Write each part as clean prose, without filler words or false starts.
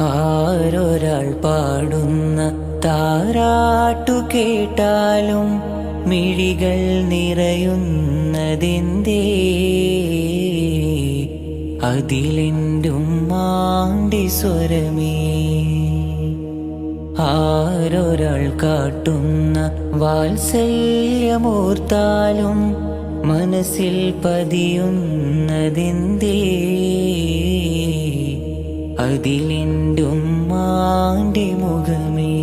ആരൊരാൾ പാടുന്ന താരാട്ടു കേട്ടാലും മിഴികൾ നിറയുന്നതെന്തേ? അതിലെന്റുമ്മാന്റെ സ്വരമേ. ആരൊരാൾ കാട്ടുന്ന വാത്സല്യമോർത്താലും മനസ്സിൽ പതിയുന്നതെന്തേ? അതിലെന്റുമ്മാന്റെ മുഖമേ.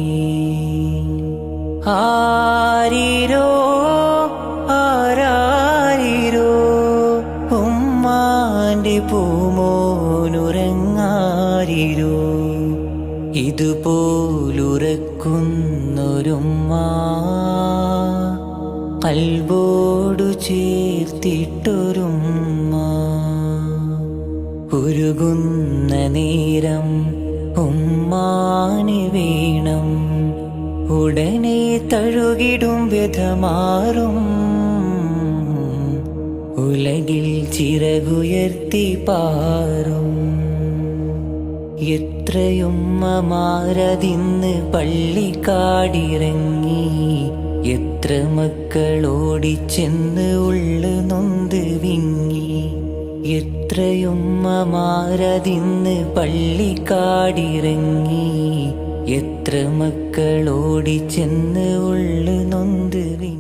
ആരിരോ ആരാരിരോ ഉമ്മാന്റെ പൂമോനുറങ്ങാരിരോ. ഇതുപോലുറക്കുന്നൊരുമ്മ കൽബോടു ചേർത്തിട്ടൊരുമ്മ. ഉരുകുന്ന നേരം ഉമ്മാനെ വേണം, ഉടനെ തഴുകിടും വ്യഥമാറും. ഉലകിൽ ചിറകുയർത്തി പാറും. എത്രയുമ്മമാരതിന്ന് പള്ളിക്കാടിറങ്ങി, എത്ര മക്കളോടിച്ചെന്ന് ഉള്ളു നൊന്ത് വിങ്ങി. എത്രയുമ്മമാരതിന്ന് പള്ളിക്കാടിറങ്ങി, എത്ര മക്കളോടിച്ചെന്ന് ഉള്ളു നൊന്ത് വിങ്ങി.